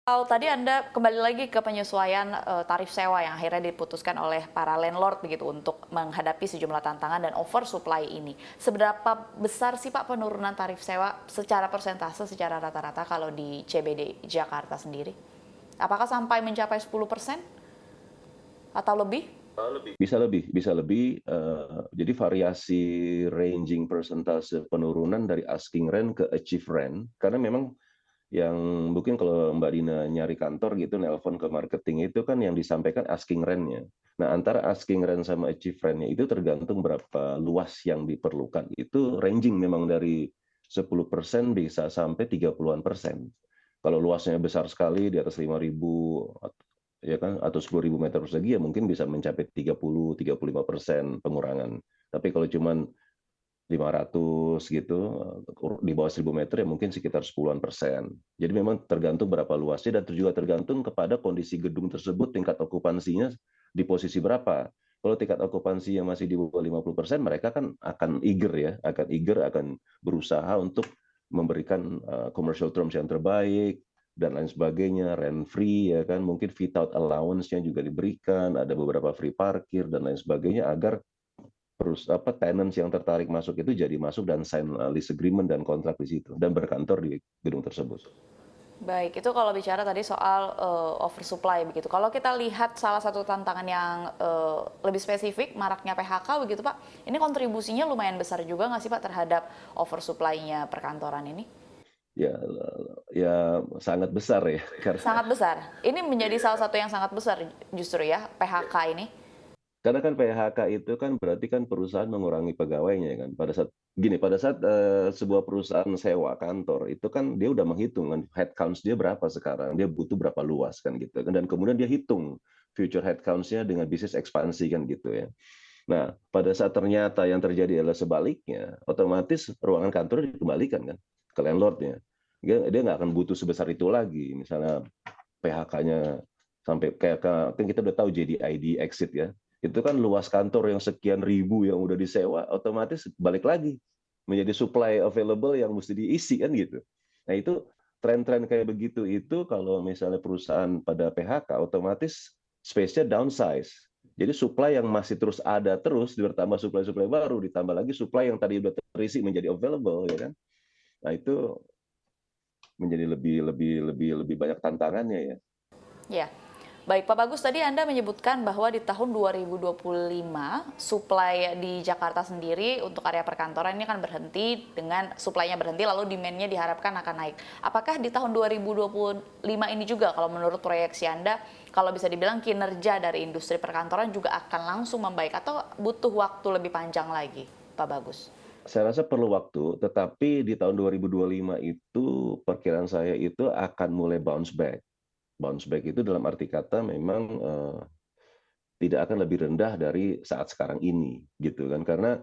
Kalau tadi Anda kembali lagi ke penyesuaian tarif sewa yang akhirnya diputuskan oleh para landlord begitu untuk menghadapi sejumlah tantangan dan oversupply ini. Seberapa besar sih Pak penurunan tarif sewa secara persentase, secara rata-rata kalau di CBD Jakarta sendiri? Apakah sampai mencapai 10% atau lebih? Bisa lebih. Jadi variasi ranging persentase penurunan dari asking rent ke achieve rent, karena memang yang mungkin kalau Mbak Dina nyari kantor gitu, nelpon ke marketing itu kan yang disampaikan asking rent-nya. Nah, antara asking rent sama achieve rent-nya itu tergantung berapa luas yang diperlukan. Itu ranging memang dari 10% bisa sampai 30-an%. Kalau luasnya besar sekali di atas 5.000 ya kan atau 10.000 meter persegi ya mungkin bisa mencapai 30-35% pengurangan. Tapi kalau cuman 500 gitu, di bawah 1.000 meter ya mungkin sekitar 10-an%. Jadi memang tergantung berapa luasnya dan juga tergantung kepada kondisi gedung tersebut, tingkat okupansinya di posisi berapa. Kalau tingkat okupansi yang masih di bawah 50%, mereka kan akan eager ya, akan berusaha untuk memberikan commercial terms yang terbaik dan lain sebagainya, rent free ya kan, mungkin fit out allowance-nya juga diberikan, ada beberapa free parkir dan lain sebagainya agar tenants yang tertarik masuk itu jadi masuk dan sign lease agreement dan kontrak di situ dan berkantor di gedung tersebut. Baik, itu kalau bicara tadi soal oversupply begitu. Kalau kita lihat salah satu tantangan yang lebih spesifik, maraknya PHK begitu Pak, ini kontribusinya lumayan besar juga nggak sih Pak terhadap oversupply-nya perkantoran ini? Ya, ya sangat besar ya karena Sangat besar. Ini menjadi salah satu yang sangat besar justru ya, PHK ini. kan PHK itu kan berarti kan perusahaan mengurangi pegawainya kan. Pada saat sebuah perusahaan sewa kantor itu kan dia udah menghitung kan headcounts dia berapa sekarang, dia butuh berapa luas kan gitu kan dan kemudian dia hitung future headcounts-nya dengan bisnis ekspansi kan gitu ya. Nah, pada saat ternyata yang terjadi adalah sebaliknya, otomatis ruangan kantor dikembalikan kan ke landlord-nya. Dia nggak akan butuh sebesar itu lagi. Misalnya PHK-nya sampai kayak kan kita udah tahu JDID exit ya. Itu kan luas kantor yang sekian ribu yang udah disewa, otomatis balik lagi menjadi supply available yang mesti diisi kan gitu. Nah itu tren-tren kayak begitu itu kalau misalnya perusahaan pada PHK otomatis space-nya downsize. Jadi supply yang masih terus ada terus bertambah supply-supply baru ditambah lagi supply yang tadi udah terisi menjadi available ya kan. Nah itu menjadi lebih banyak tantangannya ya. Ya. Baik, Pak Bagus, tadi Anda menyebutkan bahwa di tahun 2025 supply di Jakarta sendiri untuk area perkantoran ini akan berhenti dengan supply-nya berhenti lalu demand-nya diharapkan akan naik. Apakah di tahun 2025 ini juga kalau menurut proyeksi Anda kalau bisa dibilang kinerja dari industri perkantoran juga akan langsung membaik atau butuh waktu lebih panjang lagi, Pak Bagus? Saya rasa perlu waktu, tetapi di tahun 2025 itu perkiraan saya itu akan mulai bounce back. Bounce back itu dalam arti kata memang tidak akan lebih rendah dari saat sekarang ini, gitu kan? Karena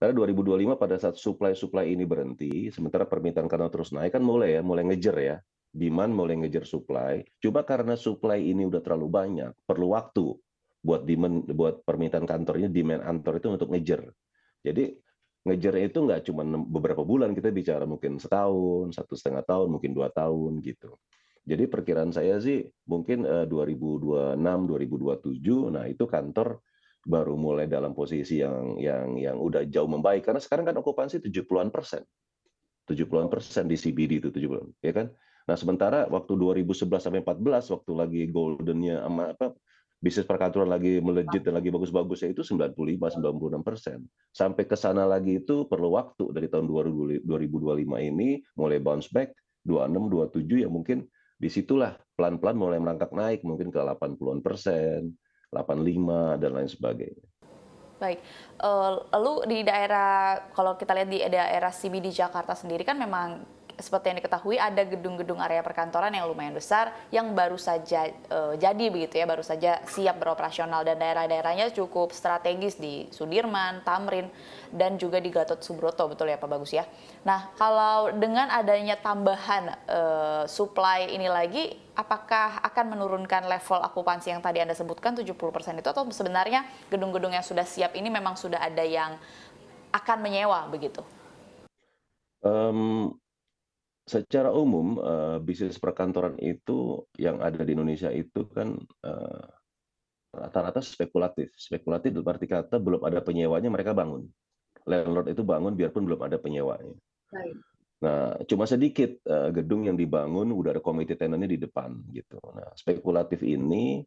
2025 pada saat supply ini berhenti, sementara permintaan karena terus naik kan mulai ngejar ya, demand mulai ngejar supply. Cuma karena supply ini udah terlalu banyak, perlu waktu buat permintaan kantornya, demand kantor itu untuk ngejar. Jadi ngejarnya itu nggak cuma beberapa bulan, kita bicara mungkin setahun, 1,5 tahun, mungkin 2 tahun gitu. Jadi perkiraan saya sih mungkin 2026, 2027, nah itu kantor baru mulai dalam posisi yang udah jauh membaik karena sekarang kan okupansi 70-an%. 70-an% di CBD itu 70, ya kan? Nah, sementara waktu 2011 sampai 14 waktu lagi goldennya sama apa bisnis perkantoran lagi melejit dan lagi bagus-bagusnya itu 95-96%. Sampai ke sana lagi itu perlu waktu dari tahun 2025 ini mulai bounce back 26, 27 ya mungkin disitulah pelan-pelan mulai merangkak naik mungkin ke 80-an%, 85 dan lain sebagainya. Baik, lalu di daerah kalau kita lihat di daerah CBD Jakarta sendiri kan memang seperti yang diketahui ada gedung-gedung area perkantoran yang lumayan besar yang baru saja jadi begitu ya, baru saja siap beroperasional dan daerah-daerahnya cukup strategis di Sudirman, Tamrin, dan juga di Gatot Subroto, betul ya Pak Bagus ya. Nah, kalau dengan adanya tambahan supply ini lagi, apakah akan menurunkan level akupansi yang tadi Anda sebutkan 70% itu atau sebenarnya gedung-gedung yang sudah siap ini memang sudah ada yang akan menyewa begitu? Um, secara umum, bisnis perkantoran itu yang ada di Indonesia itu kan, rata-rata spekulatif. Spekulatif dalam arti kata belum ada penyewanya mereka bangun. Landlord itu bangun biarpun belum ada penyewanya. Baik. Nah, cuma sedikit, gedung yang dibangun udah ada committed tenant-nya di depan gitu. Nah, spekulatif ini,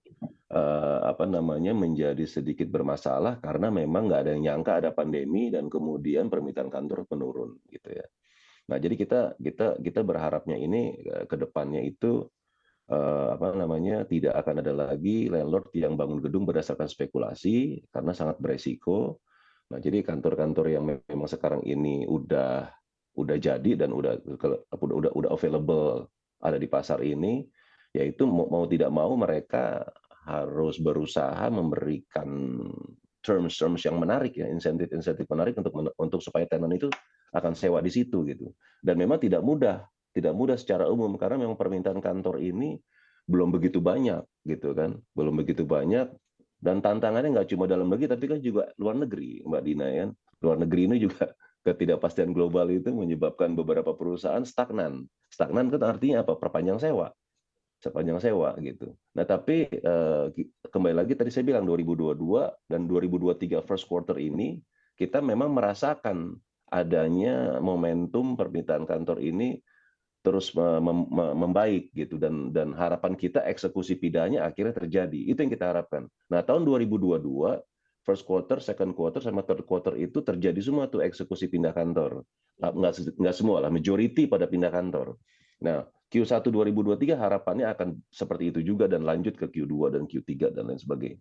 apa namanya, menjadi sedikit bermasalah karena memang nggak ada yang nyangka ada pandemi dan kemudian permintaan kantor menurun gitu ya. Nah, jadi kita kita kita berharapnya ini, ke depannya itu, apa namanya, tidak akan ada lagi landlord yang bangun gedung berdasarkan spekulasi karena sangat beresiko. Nah, jadi kantor-kantor yang memang sekarang ini udah jadi dan udah available ada di pasar ini, yaitu mau tidak mau mereka harus berusaha memberikan terms-terms yang menarik ya, insentif-insentif menarik untuk supaya tenant itu akan sewa di situ gitu. Dan memang tidak mudah secara umum karena memang permintaan kantor ini belum begitu banyak gitu kan, belum begitu banyak dan tantangannya nggak cuma dalam negeri tapi kan juga luar negeri, Mbak Dina ya. Luar negeri ini juga ketidakpastian global itu menyebabkan beberapa perusahaan stagnan. Stagnan kan artinya apa? Perpanjang sewa, sepanjang sewa gitu. Nah, tapi kembali lagi tadi saya bilang 2022 dan 2023 first quarter ini kita memang merasakan adanya momentum permintaan kantor ini terus membaik gitu dan harapan kita eksekusi pidanya akhirnya terjadi. Itu yang kita harapkan. Nah, tahun 2022 first quarter, second quarter sama third quarter itu terjadi semua tuh eksekusi pindah kantor. Nggak semua lah, majority pada pindah kantor. Nah, Q1 2023 harapannya akan seperti itu juga dan lanjut ke Q2 dan Q3 dan lain sebagainya.